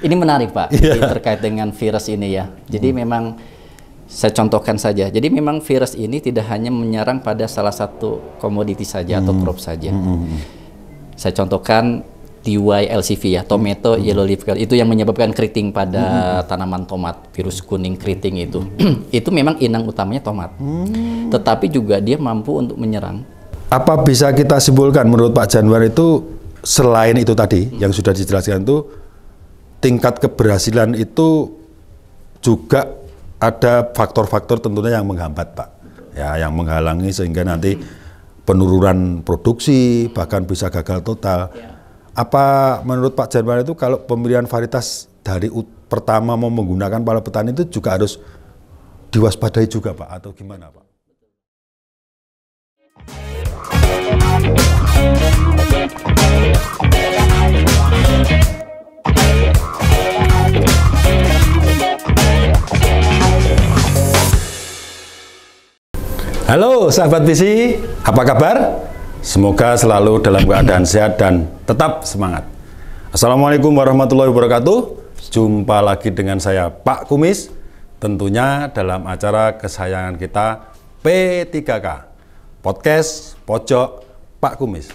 Ini menarik Pak, ini terkait dengan virus ini ya. Jadi memang saya contohkan saja. Jadi memang virus ini tidak hanya menyerang pada salah satu komoditi saja atau crop saja. Saya contohkan TYLCV ya, tomato yellow leaf curl, itu yang menyebabkan keriting pada tanaman tomat, virus kuning keriting itu. Itu memang inang utamanya tomat. Tetapi juga dia mampu untuk menyerang. Apa bisa kita simpulkan menurut Pak Janwar itu selain itu tadi yang sudah dijelaskan itu tingkat keberhasilan itu juga ada faktor-faktor tentunya yang menghambat Pak, ya, yang menghalangi sehingga nanti penurunan produksi bahkan bisa gagal total. Apa menurut Pak Janwar itu kalau pemilihan varietas dari pertama mau menggunakan para petani itu juga harus diwaspadai juga Pak atau gimana Pak? Halo sahabat visi, apa kabar? Semoga selalu dalam keadaan sehat dan tetap semangat. Assalamualaikum warahmatullahi wabarakatuh. Jumpa lagi dengan saya Pak Kumis, tentunya dalam acara kesayangan kita P3K, Podcast Pojok Pak Kumis.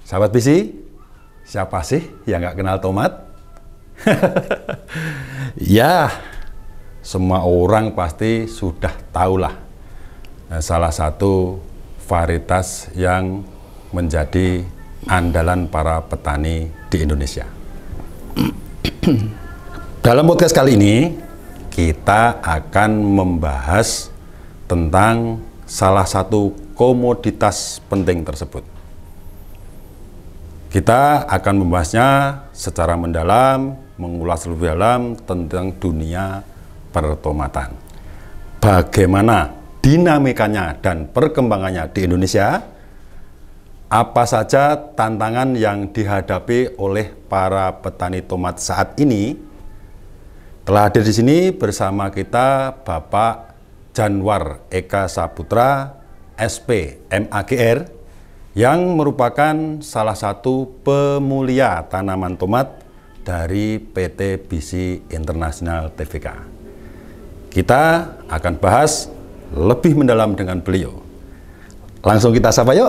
Sahabat visi, siapa sih yang nggak kenal tomat? Ya, semua orang pasti sudah tahulah. Salah satu varietas yang menjadi andalan para petani di Indonesia. Dalam podcast kali ini, kita akan membahas tentang salah satu komoditas penting tersebut. Kita akan membahasnya secara mendalam, mengulas lebih dalam tentang dunia pertomatan. Bagaimana dinamikanya dan perkembangannya di Indonesia, apa saja tantangan yang dihadapi oleh para petani tomat saat ini. Telah hadir di sini bersama kita Bapak Janwar Eka Saputra, SP MAGR, yang merupakan salah satu pemulia tanaman tomat dari PT BISI International Tbk. Kita akan bahas lebih mendalam dengan beliau. Langsung kita sapa yuk.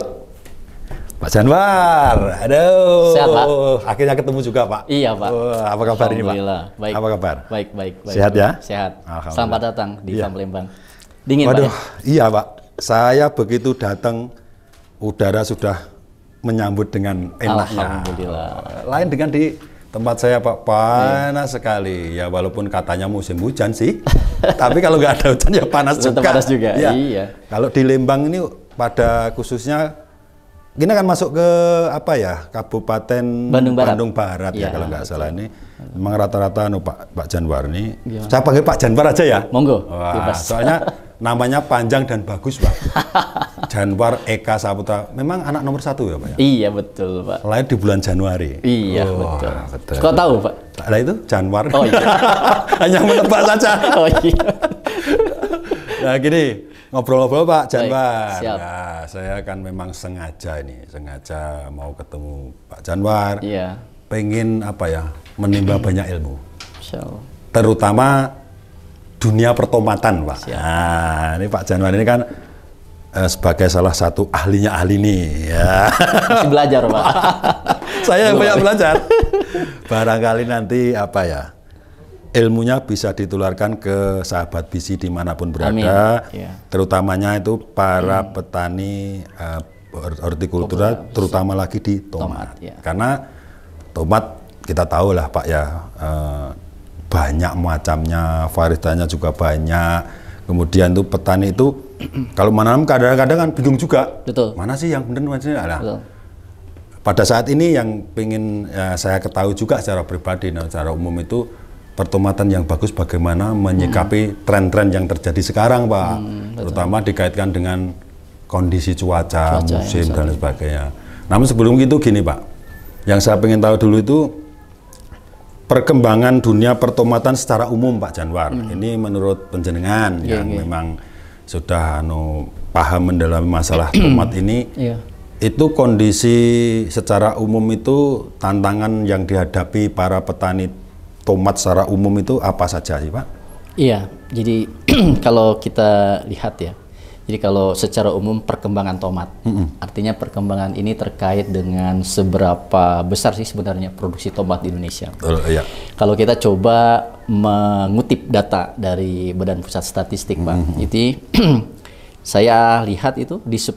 Pak Janwar, aduh. Sehat Pak. Akhirnya ketemu juga Pak. Iya Pak. Apa kabar ini Pak? Baik. Apa kabar? Baik. Sehat ya? Sehat. Selamat datang di Palembang. Waduh, Dingin Pak ya? Iya Pak. Saya begitu datang, udara sudah menyambut dengan enaknya. Alhamdulillah. Lain dengan di tempat saya Pak, panas sekali. Ya walaupun katanya musim hujan sih, tapi kalau nggak ada hujan ya panas juga. Panas juga. Ya. Iya. Kalau di Lembang ini pada khususnya kita kan masuk ke apa ya, Kabupaten Bandung Barat ya, kalau nggak salah ini. Memang rata-rata Pak Janwar ini. Gimana? Saya panggil Pak Janwar aja ya. Monggo. Wah, soalnya namanya panjang dan bagus Pak. Janwar Eka Saputra. Memang anak nomor 1 ya Pak ya? Iya betul Pak. Lahir di bulan Januari. Iya betul. Kok tahu Pak? Nah itu Janwar. Oh iya. Hanya menebak saja. Oh iya. Nah gini, ngobrol-ngobrol Pak Janwar. Siap. Nah, saya kan memang sengaja mau ketemu Pak Janwar. Iya. Pengen apa ya, menimba banyak ilmu. Insyaallah. Terutama dunia pertomatan Pak. Siap. Nah ini Pak Janwar ini kan sebagai salah satu ahlinya ahli nih. Ya. Masih belajar Pak. Saya banyak belajar. Barangkali nanti apa ya, ilmunya bisa ditularkan ke sahabat BISI dimanapun berada, terutamanya itu para petani hortikultura, terutama lagi di tomat. Karena tomat kita tahu lah Pak ya, banyak macamnya, varietasnya juga banyak. Kemudian tuh petani itu kalau menanam kadang-kadang kan bingung juga. Betul. Mana sih yang benar, mana sih nah. Pada saat ini yang ingin saya ketahui juga secara pribadi, nah, secara umum itu pertomatan yang bagus bagaimana menyikapi tren-tren yang terjadi sekarang Pak, terutama dikaitkan dengan kondisi cuaca musim dan sebagainya. Namun sebelum itu gini Pak, yang saya ingin tahu dulu itu perkembangan dunia pertomatan secara umum Pak Janwar. Ini menurut penjenengan yang memang sudah paham mendalami masalah tomat ini. Itu kondisi secara umum itu tantangan yang dihadapi para petani tomat secara umum itu apa saja sih Pak? Iya, jadi kalau kita lihat ya, jadi kalau secara umum perkembangan tomat, artinya perkembangan ini terkait dengan seberapa besar sih sebenarnya produksi tomat di Indonesia. Iya. Kalau kita coba mengutip data dari Badan Pusat Statistik, Pak, itu saya lihat itu di 1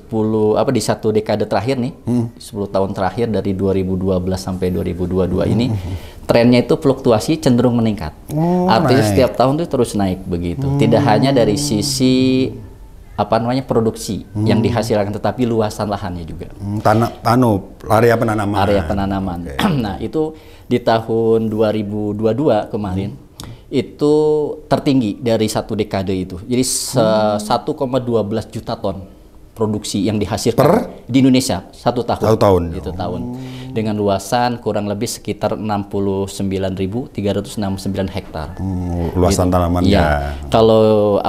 dekade terakhir nih, 10 tahun terakhir dari 2012 sampai 2022 ini, trennya itu fluktuasi cenderung meningkat. Artinya naik. setiap tahun itu terus naik begitu. Tidak hanya dari sisi produksi yang dihasilkan, tetapi luasan lahannya juga. Area penanaman. Area penanaman. Okay. Nah, itu di tahun 2022 kemarin itu tertinggi dari 1 dekade itu. Jadi 1,12 juta ton produksi yang dihasilkan di Indonesia 1 tahun. 1 tahun. Itu tahun. Dengan luasan kurang lebih sekitar 69.369 hektar. Luasan tanamannya. Ya. Kalau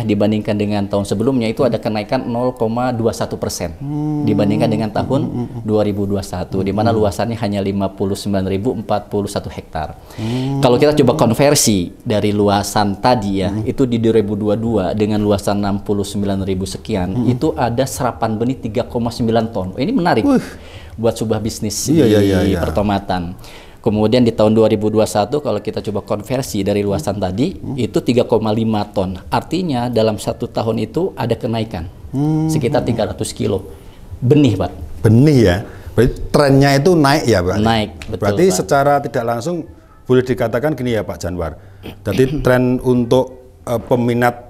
dibandingkan dengan tahun sebelumnya itu ada kenaikan 0,21% dibandingkan dengan tahun 2021, di mana luasannya hanya 59.041 hektar. Kalau kita coba konversi dari luasan tadi ya, itu di 2022 dengan luasan 69.000 sekian, itu ada serapan benih 3,9 ton. Ini menarik buat sebuah bisnis di pertomatan. Kemudian di tahun 2021 kalau kita coba konversi dari luasan tadi itu 3,5 ton. Artinya dalam 1 tahun itu ada kenaikan sekitar 300 kilo benih, Pak. Benih ya. Berarti trennya itu naik ya, Pak. Naik, betul. Berarti Pak, secara tidak langsung boleh dikatakan gini ya, Pak Janwar. Jadi tren untuk peminat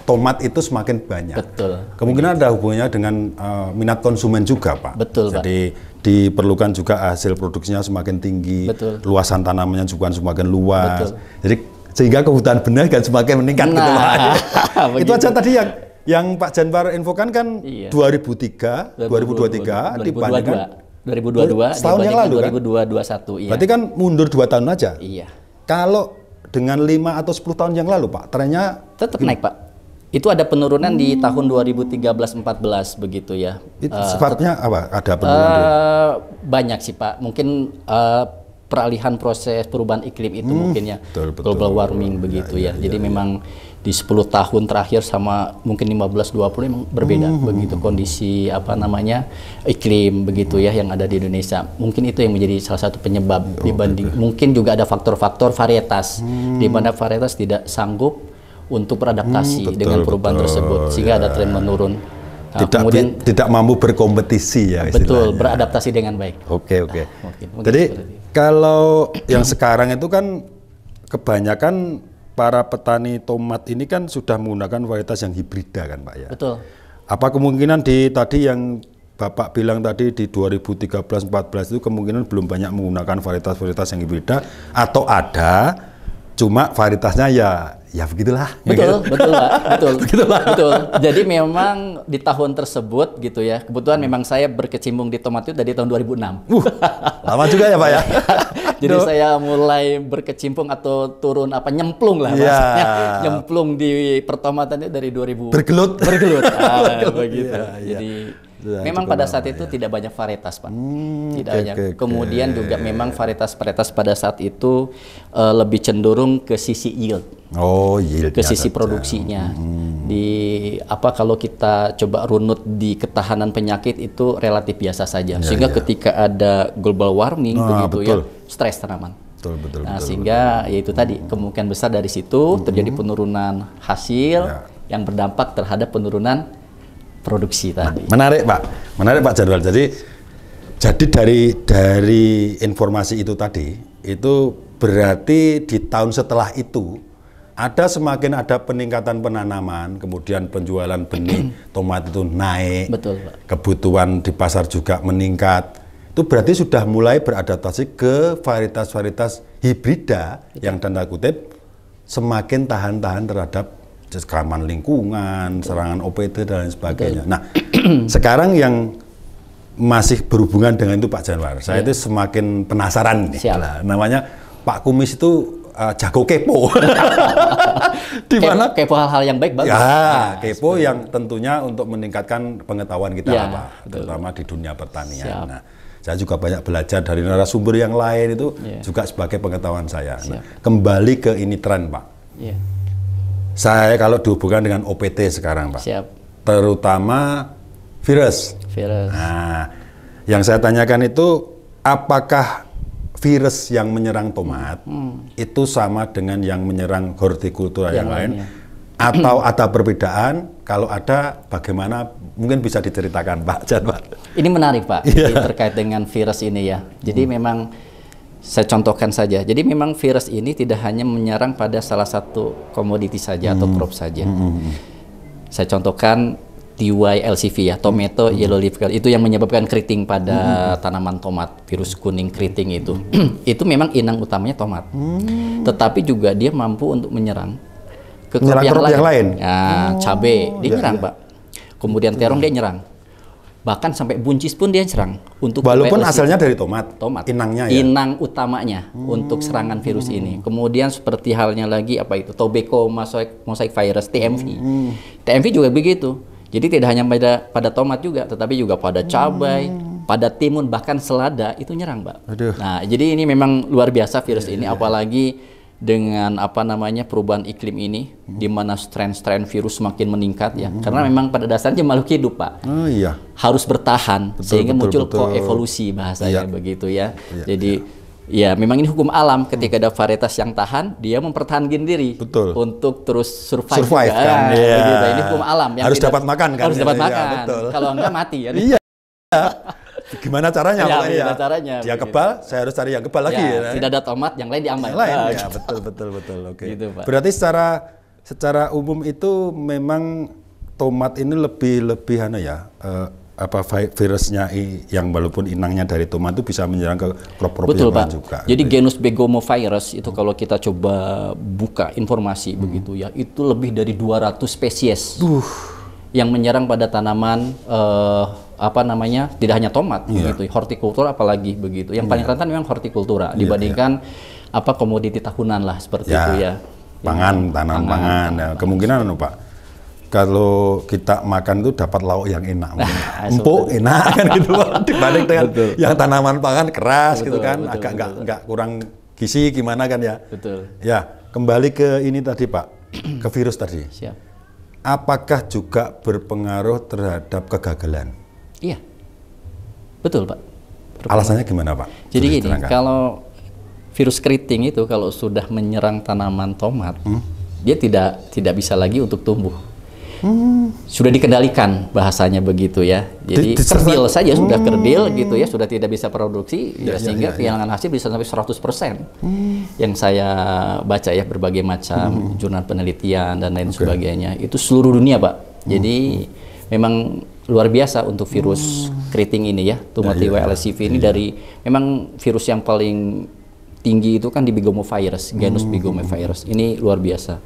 tomat itu semakin banyak. betul. Kemungkinan ada hubungannya dengan minat konsumen juga, Pak. Betul, Pak. Jadi diperlukan juga hasil produksinya semakin tinggi, Betul. luasan tanamannya juga semakin luas. Betul. Jadi sehingga kebutuhan benih kan semakin meningkat gitu, Pak. Itu aja tadi yang Pak Janwar infokan kan 2023 dibandingkan 2022 setahun yang lalu 2021, iya. Berarti kan mundur 2 tahun aja. Iya. Kalau dengan 5 atau 10 tahun yang lalu, Pak, trennya Tetap naik, Pak. Itu ada penurunan di tahun 2013-14 begitu ya. sifatnya apa? Ada penurunan? Banyak sih, Pak. Mungkin peralihan proses perubahan iklim itu mungkin ya. Betul. Global warming begitu ya. Jadi memang di 10 tahun terakhir sama mungkin 15-20 memang berbeda begitu kondisi iklim begitu ya yang ada di Indonesia. Mungkin itu yang menjadi salah satu penyebab dibanding mungkin juga ada faktor-faktor varietas di mana varietas tidak sanggup untuk beradaptasi dengan perubahan tersebut sehingga ada tren menurun. Nah, kemudian tidak mampu berkompetisi ya istilahnya. Betul, beradaptasi dengan baik. Oke. Mungkin Jadi kalau yang sekarang itu kan kebanyakan para petani tomat ini kan sudah menggunakan varietas yang hibrida kan, Pak ya. Betul. Apa kemungkinan tadi yang Bapak bilang tadi di 2013-14 itu kemungkinan belum banyak menggunakan varietas-varietas yang hibrida atau ada cuma varietasnya ya begitulah. Betul, Pak. Betul. Jadi memang di tahun tersebut gitu ya. Kebetulan memang saya berkecimpung di tomat itu dari tahun 2006. Lama juga ya, Pak ya. Jadi saya mulai berkecimpung atau turun nyemplung lah maksudnya. Nyemplung di pertomatan itu dari 2000. Bergelut. Begitu. Jadi memang pada saat itu tidak banyak varietas, Pak. Tidak banyak. Kemudian juga memang varietas-varietas pada saat itu lebih cenderung ke sisi yield. Yield. Ke sisi produksinya. Kalau kita coba runut di ketahanan penyakit itu relatif biasa saja. Sehingga ketika ada global warming begitu stres tanaman. Betul. Sehingga yaitu tadi kemungkinan besar dari situ terjadi penurunan hasil yang berdampak terhadap penurunan produksi tadi. Menarik Pak Janwar. Jadi dari informasi itu tadi, itu berarti di tahun setelah itu semakin ada peningkatan penanaman, kemudian penjualan benih tomat itu naik. Betul, Pak. Kebutuhan di pasar juga meningkat. Itu berarti sudah mulai beradaptasi ke varietas-varietas hibrida yang tanda kutip semakin tahan-tahan terhadap keamanan lingkungan, serangan OPT dan lain sebagainya. Nah, sekarang yang masih berhubungan dengan itu Pak Janwar, saya itu semakin penasaran nih. Namanya Pak Kumis itu jago kepo. Di mana kepo hal-hal yang baik bagus. Kepo yang tentunya untuk meningkatkan pengetahuan kita Pak, terutama di dunia pertanian. Nah, Saya juga banyak belajar dari narasumber yang lain itu juga sebagai pengetahuan saya. Nah, kembali ke ini tren, Pak. Saya kalau dihubungkan dengan OPT sekarang, Pak. Terutama virus. Nah, yang saya tanyakan itu apakah virus yang menyerang tomat itu sama dengan yang menyerang hortikultura yang lain? Atau ada perbedaan? Kalau ada, bagaimana? Mungkin bisa diceritakan, Pak Janwar. Ini menarik, Pak, terkait dengan virus ini ya. Jadi memang saya contohkan saja. Jadi memang virus ini tidak hanya menyerang pada salah satu komoditi saja atau crop saja. Saya contohkan TY LCV ya, tomato yellow leaf curl. Itu yang menyebabkan keriting pada tanaman tomat, virus kuning keriting itu. Itu memang inang utamanya tomat. Tetapi juga dia mampu untuk menyerang ke crop yang lain. Nah, cabai dia nyerang, Pak. Kemudian terong dia nyerang. Bahkan sampai buncis pun dia nyerang. Untuk walaupun asalnya dari tomat. Inangnya ya. Inang utamanya untuk serangan virus ini. Kemudian seperti halnya lagi apa itu? Tobacco mosaic virus TMV. TMV juga begitu. Jadi tidak hanya pada tomat juga, tetapi juga pada cabai, pada timun, bahkan selada itu nyerang, Pak. Nah, jadi ini memang luar biasa virus ini, apalagi dengan apa namanya perubahan iklim ini, di mana strain virus semakin meningkat ya, karena memang pada dasarnya makhluk hidup, Pak. Harus bertahan sehingga muncul koevolusi bahasanya begitu ya. Jadi ya memang ini hukum alam, ketika ada varietas yang tahan, dia mempertahankan diri untuk terus survive kan. Begitu. Ini hukum alam yang harus dapat makan kan. Harus dapat makan. Kalau enggak mati ya. Gimana caranya? Gimana caranya? Dia kebal, saya harus cari yang kebal lagi. Tidak ada tomat, yang lain diambil. Ya, betul. Oke. Gitu, Pak. Berarti secara umum itu memang tomat ini lebih virusnya yang walaupun inangnya dari tomat itu bisa menyerang ke crop-crop yang lain juga. Jadi genus Begomovirus itu kalau kita coba buka informasi begitu ya, itu lebih dari 200 spesies yang menyerang pada tanaman tidak hanya tomat begitu, hortikultura apalagi begitu. Yang paling rentan memang hortikultura dibandingkan komoditi tahunan lah seperti itu ya. Tanaman pangan. Ya. Kemungkinan Pak, kalau kita makan itu dapat lauk yang enak, empuk enak kan gitu Pak, dibanding dengan yang tanaman pangan keras gitu kan, agak nggak kurang gizi gimana kan ya. Ya, kembali ke ini tadi Pak, ke virus tadi. Apakah juga berpengaruh terhadap kegagalan? Iya, betul Pak. Alasannya gimana Pak? Jadi gini, kalau virus keriting itu kalau sudah menyerang tanaman tomat, dia tidak bisa lagi untuk tumbuh. Sudah dikendalikan bahasanya begitu ya. Jadi kerdil saja sudah kerdil gitu ya, sudah tidak bisa produksi sehingga kehilangan hasil bisa sampai 100%. Yang saya baca ya berbagai macam jurnal penelitian dan lain sebagainya. Itu seluruh dunia, Pak. Jadi memang luar biasa untuk virus keriting ini ya, TY LCV ini dari memang virus yang paling tinggi itu kan di Begomovirus, genus Begomovirus. Ini luar biasa.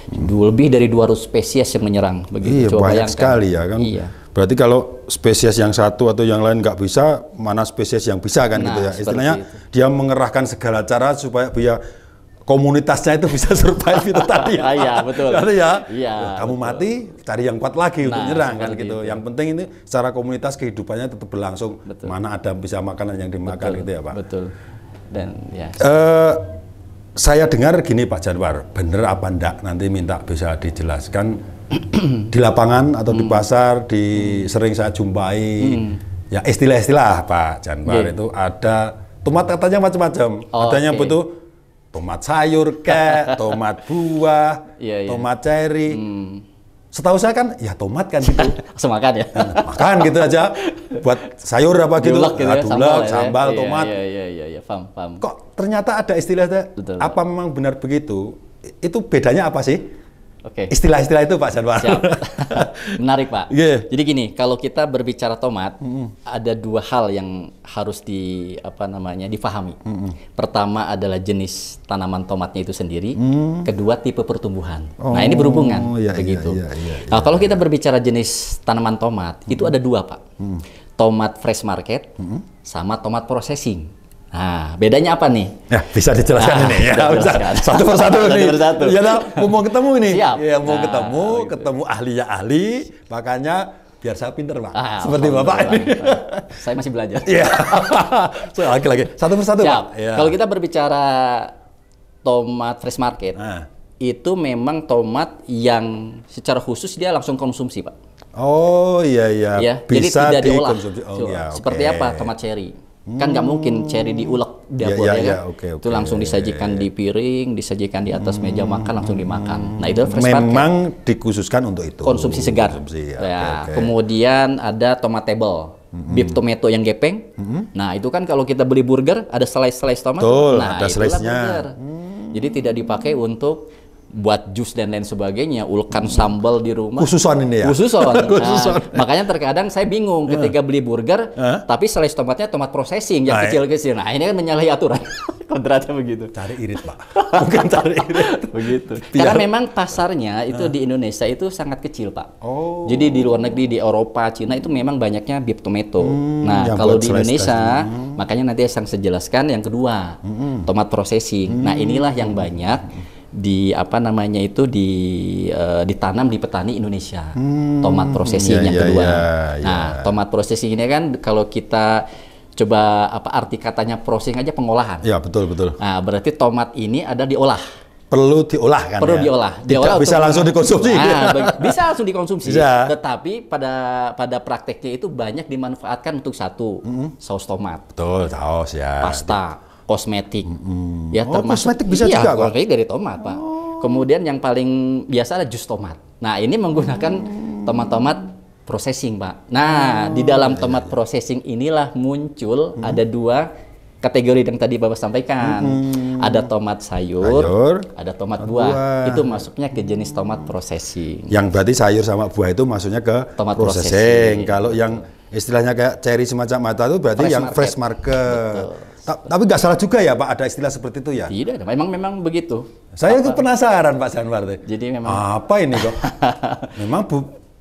Lebih dari 200 spesies yang menyerang begitu. Coba banyak sekali ya kan. Berarti kalau spesies yang satu atau yang lain nggak bisa, mana spesies yang bisa kan gitu ya. Istilahnya dia mengerahkan segala cara supaya komunitasnya itu bisa survive itu tadi ya. Iya, betul. Kamu mati, cari yang kuat lagi untuk nyerang kan gitu. Yang penting ini secara komunitas kehidupannya tetap berlangsung. Mana ada bisa makanan yang dimakan gitu ya Pak. Betul. Dan ya. Saya dengar gini Pak Janwar, bener apa enggak? Nanti minta bisa dijelaskan di lapangan atau di pasar, sering saya jumpai ya istilah-istilah Pak Janwar itu ada tomat katanya macam-macam. Adanya betul tomat sayur tomat buah, tomat cherry. Setahu saya kan ya tomat kan gitu. Semakan ya. Makan gitu aja. Buat sayur apa gitu. Dulek, sambal, tomat. Iya, paham. Kok ternyata ada istilahnya? Apa memang benar begitu? Itu bedanya apa sih? Istilah-istilah itu Pak Janwar. Menarik Pak. Jadi gini, kalau kita berbicara tomat, ada dua hal yang harus difahami. Pertama adalah jenis tanaman tomatnya itu sendiri. Kedua tipe pertumbuhan. Nah ini berhubungan begitu. Nah kalau kita berbicara jenis tanaman tomat, itu ada dua Pak. Tomat fresh market sama tomat processing. Nah, bedanya apa nih? Ya, bisa dijelaskan ini ya. Bisa. Satu persatu nih. Ya, mau ketemu ini. Siap. Ya, mau ketemu ahli ya ahli. Makanya biar saya pinter, Pak. Seperti Alhamdulillah, Bapak ini. Pak. Saya masih belajar. Iya. So, lagi-lagi. Satu persatu, Siap. Pak. Ya. Kalau kita berbicara tomat fresh market, Nah. itu memang tomat yang secara khusus dia langsung konsumsi, Pak. Oh iya iya. Ya, Bisa jadi tidak diolah. dikonsumsi. Oh iya. Seperti oke. apa tomat cherry? Kan nggak mungkin cherry diulek dapur Iya, ya iya, kan? oke, Itu langsung disajikan di piring, disajikan di atas meja makan langsung dimakan. Nah itu fresh market. Memang dikhususkan untuk itu. Konsumsi segar. Konsumsi, ya, Ya, oke. Kemudian ada tomat table, beef tomato yang gepeng. Nah itu kan kalau kita beli burger ada slice tomat. Betul, nah ada itulah slice-nya. burger. Jadi tidak dipakai untuk buat jus dan lain sebagainya, ulekan sambal di rumah. Khususan ini ya. Khususon. Khususon. Makanya terkadang saya bingung ketika beli burger, tapi slice tomatnya tomat processing yang Nah, kecil-kecil. Nah ini kan menyalahi aturan. Kontraknya begitu. Cari irit, Pak. Bukan cari irit. Begitu. Karena memang pasarnya itu di Indonesia itu sangat kecil, Pak. Oh. Jadi di luar negeri, di Eropa, Cina itu memang banyaknya beef tomato. Nah, yang kalau buat di slice Indonesia, makanya nanti yang saya jelaskan yang kedua, tomat processing. Nah, inilah yang banyak di apa namanya itu ditanam di petani Indonesia. Tomat processing yang kedua. Nah, tomat processing ini kan kalau kita coba apa arti katanya processing aja pengolahan. Ya, betul betul. Nah, berarti tomat ini ada diolah. Perlu diolah kan Perlu ya? diolah. Tidak bisa langsung dikonsumsi. Bisa langsung dikonsumsi. Bisa. Tetapi pada prakteknya itu banyak dimanfaatkan untuk satu, saus tomat, Betul, saus ya. pasta, kosmetik. Ya, Oh, kosmetik bisa iya, juga, Pak? kayaknya dari tomat, Pak. Kemudian yang paling biasa ada jus tomat. Nah, ini menggunakan tomat-tomat processing, Pak. Nah, di dalam tomat processing inilah muncul ada dua kategori yang tadi Bapak sampaikan. Ada tomat sayur, ada tomat buah. Itu masuknya ke jenis tomat processing. Yang berarti sayur sama buah itu masuknya ke Tomat processing. processing. Kalau yang istilahnya kayak cherry semacam mata itu berarti Fresh yang market. fresh market. Tapi nggak salah juga ya Pak, ada istilah seperti itu ya? Tidak, memang begitu. Saya itu penasaran Pak Janwar. Jadi memang apa ini kok? Memang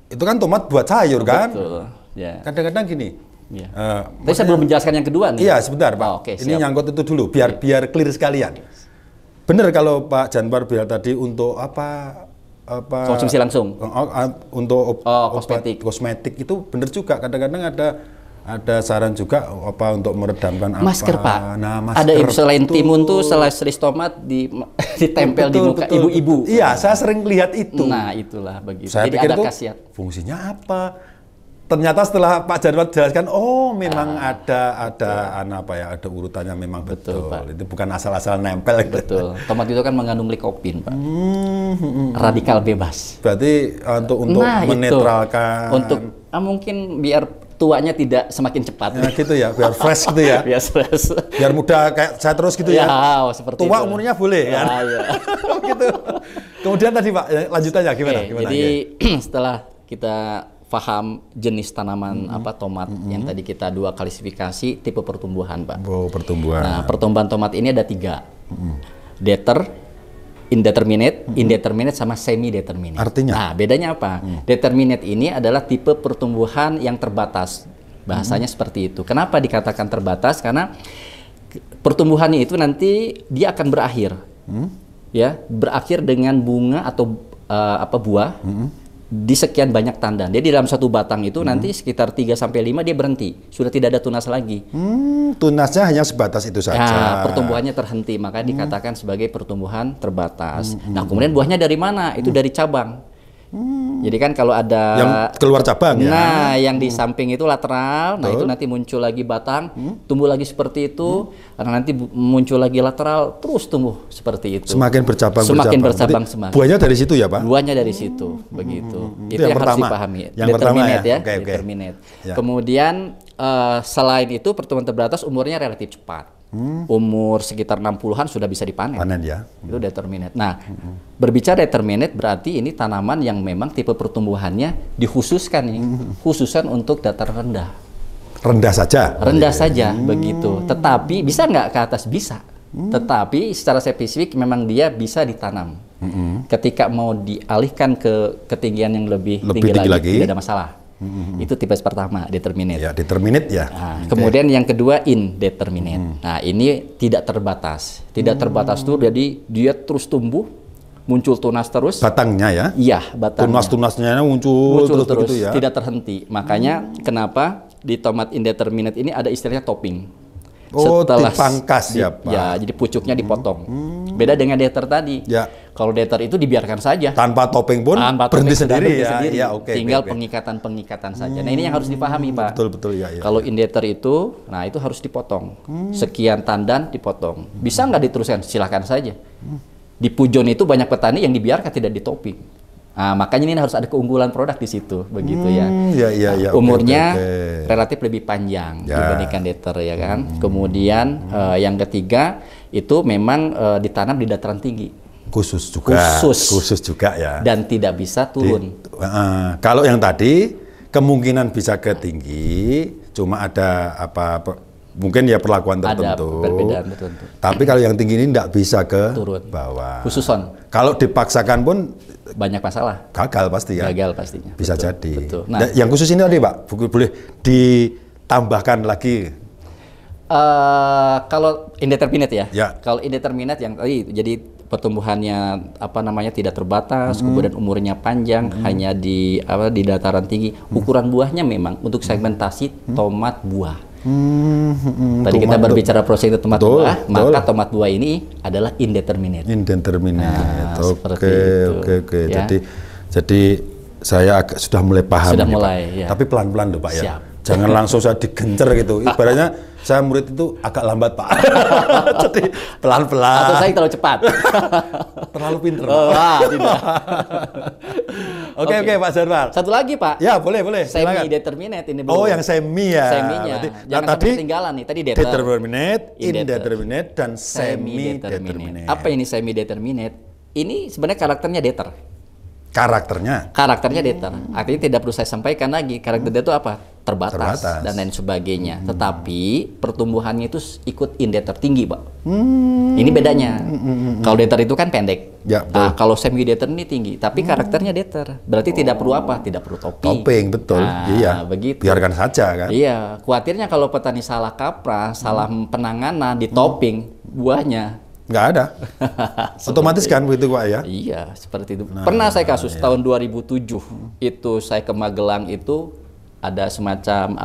itu kan tomat buat sayur kan? betul. Ya. Kadang-kadang gini. Ya. Tapi saya belum menjelaskan yang kedua nih. Iya sebentar Pak. Oke, ini siap. nyangkut itu dulu biar clear sekalian. Benar kalau Pak Janwar bilang tadi untuk apa Konsumsi langsung. Untuk Kosmetik. kosmetik itu benar juga. Kadang-kadang ada saran juga apa untuk meredamkan Masker, apa. Pak. Nah, masker Ada selain itu. timun tuh slice tomat ditempel di muka ibu-ibu. Iya, saya sering lihat itu. Nah, itulah begitu. Saya Jadi pikir ada itu khasiat. fungsinya apa? Ternyata setelah Pak Janwar jelaskan, oh memang ada ada urutannya memang betul. Pak. Itu bukan asal-asal nempel. Betul. Tomat itu kan mengandung likopin, Pak. Radikal bebas. Berarti untuk Nah, itu. menetralkan. Untuk mungkin biar tuanya tidak semakin cepat. Ya, gitu ya, biar fresh gitu ya. Biar stres. Biar muda kayak saya terus gitu Ya, ya. seperti Tua itu. umurnya boleh Ya, kan. ya. Gitu. Kemudian tadi Pak, lanjutannya gimana? Oke, jadi setelah kita paham jenis tanaman tomat yang tadi kita dua klasifikasi tipe pertumbuhan, Pak. Oh, pertumbuhan. Nah, pertumbuhan tomat ini ada 3. Deter, indeterminate sama semi determinate. Artinya? Nah, bedanya apa? Determinate ini adalah tipe pertumbuhan yang terbatas. Bahasanya seperti itu. Kenapa dikatakan terbatas? Karena pertumbuhannya itu nanti dia akan berakhir. Ya, berakhir dengan bunga atau buah di sekian banyak tandan. Jadi dalam satu batang itu nanti sekitar 3 sampai 5 dia berhenti. Sudah tidak ada tunas lagi. Tunasnya hanya sebatas itu saja. Ya, pertumbuhannya terhenti, makanya dikatakan sebagai pertumbuhan terbatas. Nah, kemudian buahnya dari mana? Itu dari cabang. Jadi kan kalau ada Yang keluar cabang ya. Nah, yang di samping itu lateral, nah itu nanti muncul lagi batang, tumbuh lagi seperti itu, karena nanti muncul lagi lateral, terus tumbuh seperti itu. Semakin bercabang. Semakin bercabang Berarti semakin. Buahnya dari situ ya Pak? Buahnya dari situ, begitu. Itu yang yang harus pertama. dipahami. Yang pertama ya? Determinate Oke. determinate. Ya. Kemudian selain itu pertumbuhan terbatas umurnya relatif cepat. Umur sekitar 60-an sudah bisa dipanen. Panen ya. Itu determinate. Nah, berbicara determinate berarti ini tanaman yang memang tipe pertumbuhannya dikhususkan nih, khususan untuk dataran rendah. Rendah saja. Rendah saja begitu. Tetapi bisa nggak ke atas? Bisa. Tetapi secara spesifik memang dia bisa ditanam. Ketika mau dialihkan ke ketinggian yang lebih tinggi lagi, tidak ada masalah. Itu tipe pertama, determinate. Ya, determinate ya. Nah, kemudian yang kedua indeterminate. Nah, ini tidak terbatas. Tidak terbatas tuh jadi dia terus tumbuh muncul tunas terus. Batangnya ya? Iya, batangnya. Tunas-tunasnya muncul terus terus begitu ya? tidak terhenti. Makanya kenapa di tomat indeterminate ini ada istilahnya topping. Oh, dipangkas ya Pak? Ya, jadi pucuknya dipotong. Beda dengan deter tadi. Ya. Kalau deter itu dibiarkan saja. Tanpa topping pun berhenti sendiri ya? Sendiri. Ya, oke. Tinggal pengikatan-pengikatan saja. Nah, ini yang harus dipahami Pak. Betul ya. Kalau indeter itu, nah itu harus dipotong. Sekian tandan dipotong. Bisa nggak diteruskan? Silahkan saja. Di pujon itu banyak petani yang dibiarkan tidak ditopping. Nah, makanya ini harus ada keunggulan produk di situ, begitu ya. Ya. Umurnya relatif lebih panjang dibandingkan deter ya kan. Kemudian yang ketiga itu memang ditanam di dataran tinggi. Khusus juga ya. Dan tidak bisa turun. Kalau yang tadi kemungkinan bisa ke tinggi, cuma ada mungkin ya perlakuan tertentu. Ada perbedaan tertentu. Tapi kalau yang tinggi ini tidak bisa ke turun bawah. Khususon. Kalau dipaksakan pun banyak masalah. Gagal pasti ya. Gagal pastinya. Bisa jadi. Betul. Nah, yang khusus ini tadi Pak, boleh ditambahkan lagi. Kalau indeterminate ya. Kalau indeterminate yang tadi jadi pertumbuhannya tidak terbatas, kemudian umurnya panjang, hanya di dataran tinggi. Ukuran buahnya memang untuk segmentasi tomat buah. Tadi kita berbicara proses tomat buah, maka tomat buah ini adalah indeterminate. Nah, Oke. Ya. Jadi saya sudah mulai paham. Ya. Tapi pelan-pelan loh Pak ya. Siap. Jangan langsung saya digencer gitu. Ibaratnya saya murid itu agak lambat Pak. Jadi pelan-pelan. Atau saya terlalu cepat. Terlalu pinter. Tidak. Oke, Pak Janwar. Satu lagi Pak. Ya boleh. Semi determinate ini belum. Oh yang semi ya. Seminya. Jangan sampai ketinggalan nih. Tadi determinate, indeterminate, dan semi determinate. Apa ini semi determinate? Ini sebenarnya karakternya deter. Karakternya deter. Artinya tidak perlu saya sampaikan lagi. Karakter deter itu apa? Terbatas dan lain sebagainya. Tetapi pertumbuhannya itu ikut indeter tinggi, Pak. Ini bedanya. Kalau deter itu kan pendek. Ya, nah, kalau semi deter ini tinggi, tapi karakternya deter. Berarti tidak perlu apa? Tidak perlu topping. Topping, betul. Iya. Begitu. Biarkan saja kan. Iya. Khawatirnya kalau petani salah kaprah, salah penanganan di topping buahnya. Nggak ada. Otomatis kan begitu Pak ya? Iya, seperti itu. Pernah saya kasus tahun 2007 itu saya ke Magelang itu ada semacam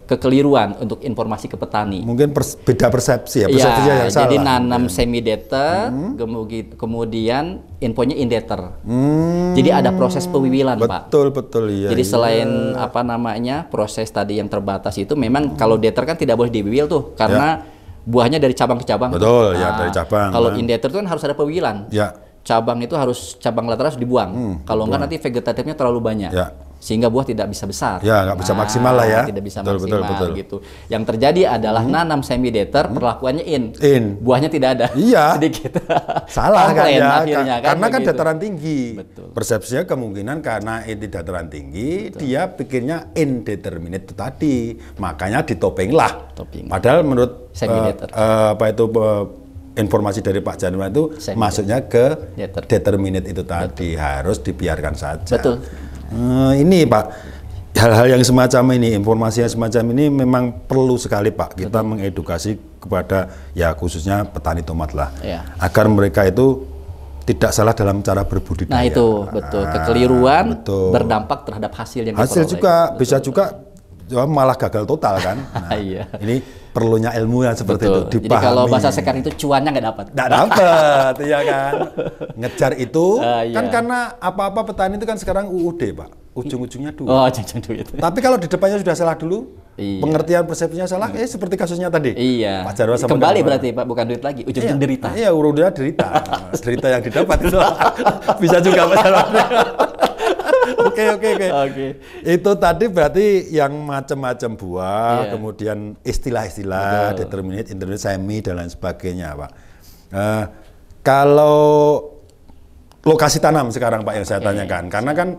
kekeliruan untuk informasi ke petani. Mungkin beda persepsi ya, persepsinya yang salah. Jadi nanam semi deter, kemudian infonya indeter. Jadi ada proses pewiwilan, Pak. Betul iya. Jadi selain proses tadi yang terbatas itu memang kalau deter kan tidak boleh diwiwil tuh karena buahnya dari cabang ke cabang. Betul, ya dari cabang. Kalau indeter itu kan harus ada pewiwilan. Ya. Cabang itu cabang lateral harus dibuang. Kalau enggak nanti vegetatifnya terlalu banyak. Ya. Sehingga buah tidak bisa besar. Ya, nggak bisa maksimal lah ya. Tidak bisa maksimal gitu. Yang terjadi adalah nanam semi deter, perlakuannya in. Buahnya tidak ada. Iya. Sedikit. Salah kan ya. Akhirnya, karena kan dataran tinggi. Betul. Persepsinya kemungkinan karena di dataran tinggi, dia pikirnya indeterminate itu tadi. Makanya ditopeng lah. Padahal menurut informasi dari Pak Janwar itu masuknya ke determinate itu tadi. Harus dibiarkan saja. Betul. Ini Pak, hal-hal yang semacam ini, informasi yang semacam ini memang perlu sekali Pak kita mengedukasi kepada khususnya petani tomat lah, agar mereka itu tidak salah dalam cara berbudidaya. Nah itu betul, kekeliruan berdampak terhadap hasil yang hasil juga bisa juga malah gagal total kan. Nah, ini perlunya ilmu yang seperti itu dipahami. Jadi kalau bahasa sekarang itu cuannya nggak dapat. Nggak dapat, ya kan. Ngejar itu kan karena apa-apa petani itu kan sekarang UUD Pak, ujung-ujungnya duit. Oh, ujung duit. Tapi kalau di depannya sudah salah dulu, pengertian persepsinya salah, seperti kasusnya tadi. Iya. Pak Jarwo sama kembali berarti Pak, bukan duit lagi, ujung-ujung derita. Iya, ujung-ujungnya derita. Derita yang didapat itu bisa juga Pak Jarwo. Oke. Itu tadi berarti yang macam-macam buah, kemudian istilah-istilah, determinate, indeterminate, semi dan lain sebagainya, Pak. Kalau lokasi tanam sekarang Pak yang saya tanyakan, karena kan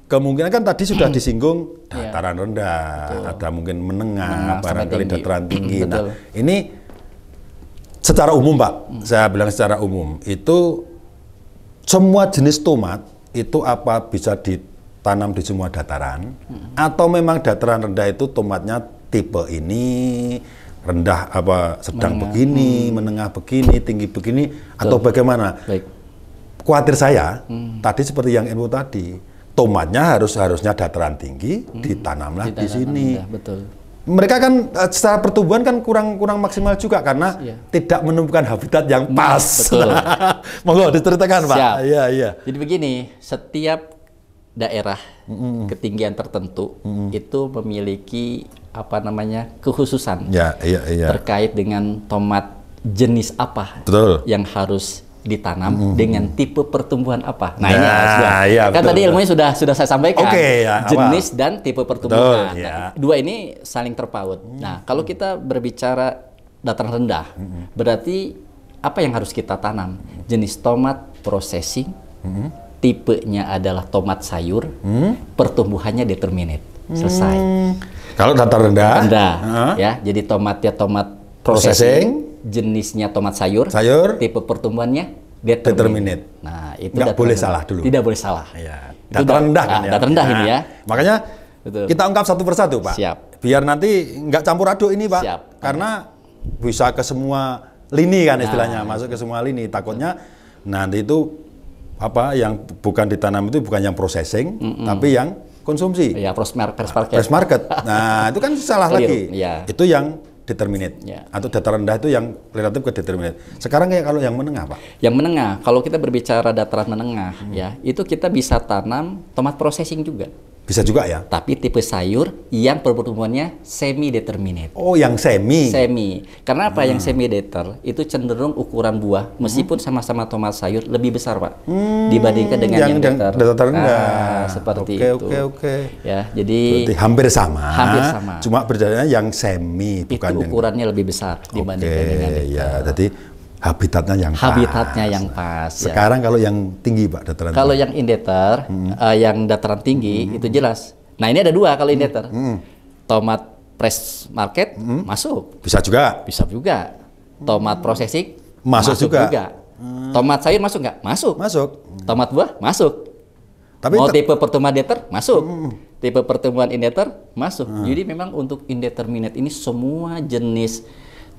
kemungkinan kan tadi sudah disinggung dataran rendah, ada mungkin menengah, barangkali dataran tinggi. Nah, ini secara umum Pak, saya bilang secara umum, itu semua jenis tomat itu apa bisa ditanam di semua dataran, atau memang dataran rendah itu tomatnya tipe ini, rendah sedang begini, menengah begini, tinggi begini, atau bagaimana? khawatir saya tadi seperti yang info tadi, tomatnya harusnya dataran tinggi, ditanamlah di sini. Rendah, betul. Mereka kan secara pertumbuhan kan kurang maksimal juga karena tidak menemukan habitat yang pas. Betul. Monggo diceritakan, Pak. Siap. Iya. Jadi begini, setiap daerah ketinggian tertentu itu memiliki apa namanya kekhususan terkait dengan tomat jenis apa yang harus ditanam dengan tipe pertumbuhan apa. Nah, ini kan tadi ilmunya sudah saya sampaikan. Jenis dan tipe pertumbuhan. Nah, dua ini saling terpaut. Nah, kalau kita berbicara dataran rendah, berarti apa yang harus kita tanam? Jenis tomat processing, tipenya adalah tomat sayur, pertumbuhannya determinate. Selesai. Kalau dataran rendah, ya. Jadi tomatnya tomat processing, jenisnya tomat sayur, tipe pertumbuhannya determinate. Nah, itu nggak boleh salah dulu. Tidak boleh salah. Ya. Dataran rendah kan ya. Dataran rendah ini ya. Makanya kita ungkap satu persatu, Pak. Siap. Biar nanti nggak campur aduk ini, Pak. Siap. Karena bisa ke semua lini kan istilahnya, masuk ke semua lini. Takutnya nanti itu apa yang bukan ditanam itu bukan yang processing, tapi yang konsumsi. Ya, press market. Nah, itu kan salah lagi. Ya. Itu yang determinate atau dataran rendah itu yang relatif ke determinate. Sekarang kayak kalau yang menengah, Pak. Yang menengah, kalau kita berbicara dataran menengah ya, itu kita bisa tanam tomat processing juga. Bisa juga ya. Tapi tipe sayur yang pertumbuhannya semi determinate. Oh, yang semi. Karena apa? Yang semi deter itu cenderung ukuran buah meskipun sama-sama tomat sayur lebih besar, Pak. Dibandingkan dengan yang dataran rendah. Seperti itu. Oke. Ya, jadi berarti hampir sama. Cuma berjalannya yang semi, bukan itu ukurannya lebih besar dibandingkan dengan deter. Ya, jadi habitatnya yang pas. Sekarang kalau yang tinggi, Pak, dataran. Kalau yang indeter, yang dataran tinggi itu jelas. Nah, ini ada dua kalau indeter. Tomat press market masuk. Bisa juga. Tomat processing masuk juga. Tomat sayur masuk nggak? Masuk. Tomat buah masuk. Tapi mau tipe pertumbuhan deter masuk. Tipe pertumbuhan indeter masuk. Jadi memang untuk indeterminate ini semua jenis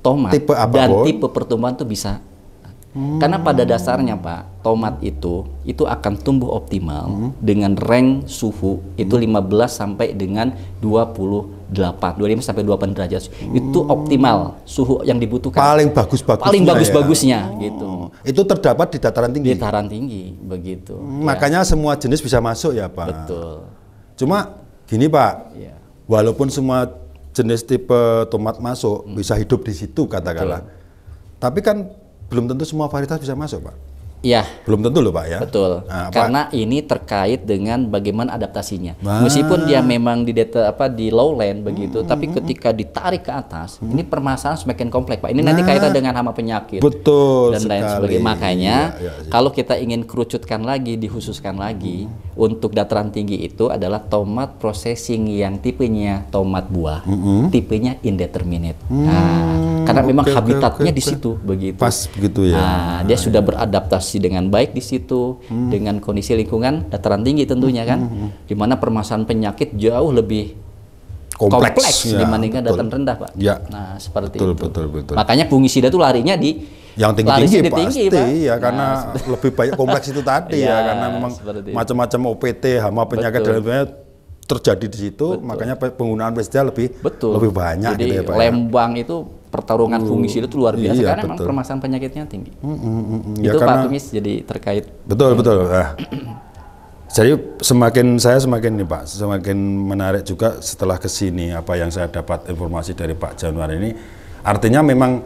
tomat tipe pertumbuhan itu bisa. Karena pada dasarnya, Pak, tomat itu akan tumbuh optimal dengan range suhu itu 15 sampai dengan 25 sampai 28 derajat. Itu optimal suhu yang dibutuhkan. Paling bagus-bagusnya gitu. Itu terdapat di dataran tinggi. Dataran tinggi begitu. Makanya semua jenis bisa masuk ya, Pak. Betul. Cuma gini, Pak. Walaupun semua jenis tipe tomat masuk bisa hidup di situ katakanlah. Tapi kan belum tentu semua varietas bisa masuk, Pak. Iya. Belum tentu loh, Pak ya. Betul. Nah, karena ini terkait dengan bagaimana adaptasinya. Meskipun dia memang di lowland begitu, tapi ketika ditarik ke atas, ini permasalahan semakin kompleks, Pak. Ini nanti kaitan dengan hama penyakit. Betul. Dan lain sebagainya. Makanya kalau kita ingin kerucutkan lagi, dikhususkan lagi untuk dataran tinggi itu adalah tomat processing yang tipenya tomat buah, tipenya indeterminate. Nah, karena memang habitatnya di situ begitu. Pas begitu ya. Nah, dia sudah beradaptasi dengan baik di situ dengan kondisi lingkungan dataran tinggi tentunya kan, di mana permasalahan penyakit jauh lebih kompleks dibandingkan dataran rendah, Pak. Nah, seperti itu. Betul. Makanya fungisida itu larinya di yang tinggi pasti, Pak. Ya, karena lebih banyak kompleks itu tadi ya, karena memang macam-macam OPT, hama penyakit dan lain-lainnya terjadi di situ, makanya penggunaan pestisida lebih banyak. Jadi gitu ya, Pak, Lembang itu pertarungan fungisida itu luar biasa karena memang permasalahan penyakitnya tinggi. Itu Pak Tumis jadi terkait. Betul. Jadi semakin nih, Pak, semakin menarik juga setelah kesini apa yang saya dapat informasi dari Pak Januar ini. Artinya memang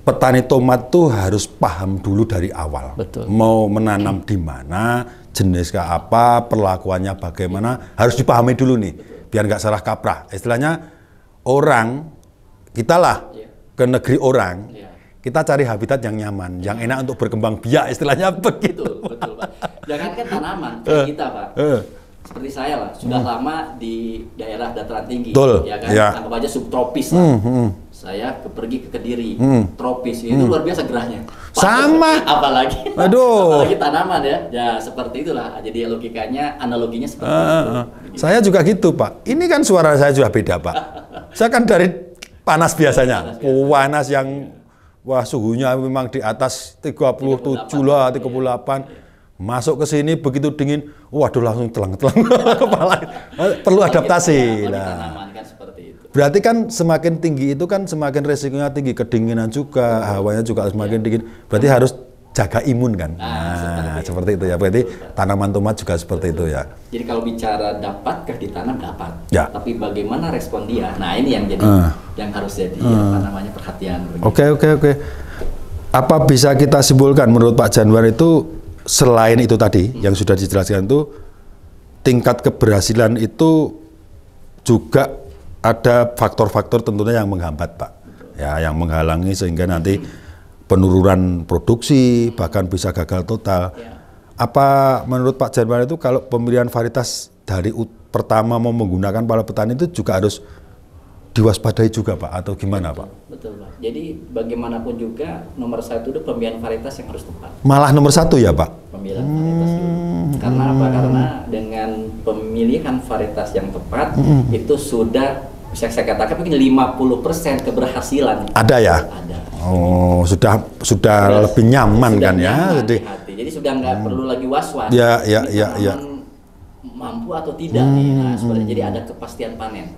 petani tomat tuh harus paham dulu dari awal. Mau menanam di mana, jenis ke apa, perlakuannya bagaimana, harus dipahami dulu nih, biar nggak salah kaprah. Istilahnya kita lah ke negeri orang, kita cari habitat yang nyaman, yang enak untuk berkembang biak, istilahnya begitu. Betul, Pak. Jangankan tanaman, kayak kita, Pak. Seperti saya lah, sudah lama di daerah dataran tinggi, ya kan? Anggap aja subtropis lah. Saya pergi ke Kediri, tropis, itu luar biasa gerahnya. Sama. Apalagi tanaman ya. Ya seperti itulah. Jadi analoginya seperti itu. Saya juga gitu, Pak. Ini kan suara saya juga beda, Pak. Saya kan dari panas biasanya. Panas yang wah suhunya memang di atas 37 lah, 38. Masuk ke sini begitu dingin, waduh langsung telang-telang kepala. Perlu adaptasi. Tanaman kan seperti itu. Berarti kan semakin tinggi itu kan semakin resikonya tinggi, kedinginan juga, hawanya juga semakin dingin. Berarti harus jaga imun kan. Nah, seperti itu ya. Berarti tanaman tomat juga seperti itu ya. Jadi kalau bicara dapatkah ditanam, dapat. Ya. Tapi bagaimana respon dia? Nah, ini yang jadi yang harus jadi perhatian. Oke. Apa bisa kita simpulkan menurut Pak Janwar itu selain itu tadi yang sudah dijelaskan itu tingkat keberhasilan itu juga ada faktor-faktor tentunya yang menghambat, Pak. Ya, yang menghalangi sehingga nanti penurunan produksi, bahkan bisa gagal total. Apa menurut Pak Janwar itu kalau pemilihan varietas dari pertama mau menggunakan para petani itu juga harus diwaspadai juga Pak, atau gimana Pak? Betul Pak. Jadi bagaimanapun juga nomor satu itu pemilihan varietas yang harus tepat. Malah nomor satu ya Pak? Pemilihan varietas dulu. Karena apa? Karena dengan pemilihan varietas yang tepat itu sudah bisa saya katakan mungkin 50% keberhasilan. Ada ya? Ada. Oh, sudah lebih nyaman sudah kan nyaman ya? Jadi sudah nggak perlu lagi was-was. Ya. Mampu atau tidak nih, nah, jadi ada kepastian panen.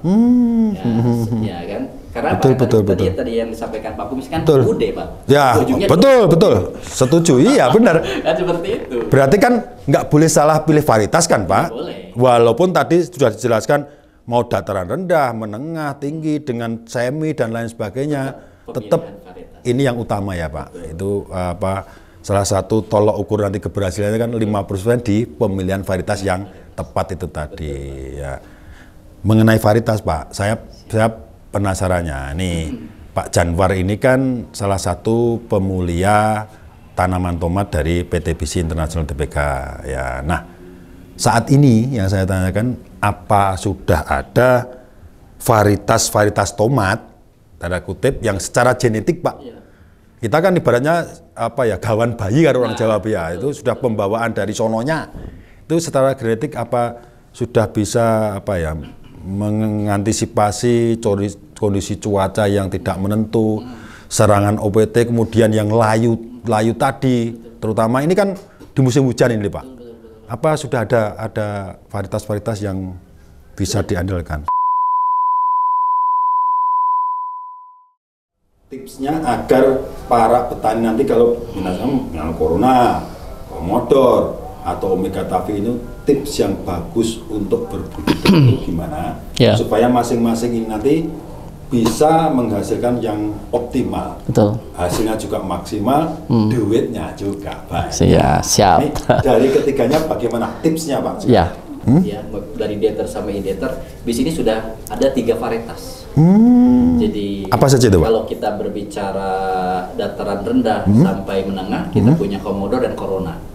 Ya kan? Karena betul. Tadi yang disampaikan Pak Kumis kan udah Pak. Ya, betul. Setuju, iya benar. Kan seperti itu. Berarti kan nggak boleh salah pilih varietas kan Pak? Boleh. Walaupun tadi sudah dijelaskan mau dataran rendah, menengah, tinggi, dengan semi dan lain sebagainya, tetap ini yang utama ya Pak. Betul. Itu salah satu tolok ukur nanti keberhasilannya kan 50% di pemilihan varietas yang tepat itu tadi. Ya. Mengenai varietas Pak, saya penasarannya nih, Pak Janwar ini kan salah satu pemulia tanaman tomat dari PT BC International Tbk. Ya, nah saat ini yang saya tanyakan, apa sudah ada varietas tomat tanda kutip yang secara genetik Pak? Ya. Kita kan ibaratnya gawan bayi kan orang Jawa ya, itu sudah pembawaan dari sononya. Itu secara genetik apa sudah bisa mengantisipasi kondisi cuaca yang tidak menentu, serangan OPT, kemudian yang layu tadi, terutama ini kan di musim hujan ini Pak. Apa sudah ada varietas-varietas yang bisa diandalkan? Tipsnya agar para petani nanti kalau minum corona, komodor, atau omega tavi itu tips yang bagus untuk berbudidaya itu gimana supaya masing-masing ini nanti bisa menghasilkan yang optimal. Betul. Hasilnya juga maksimal, duitnya juga baik. Ya, siap. Ini dari ketiganya bagaimana tipsnya Pak? Ya, dari Deter sama Ideter, di sini sudah ada 3 varietas. Jadi apa saja itu, Pak? Kalau kita berbicara dataran rendah sampai menengah, kita punya Komodo dan Corona.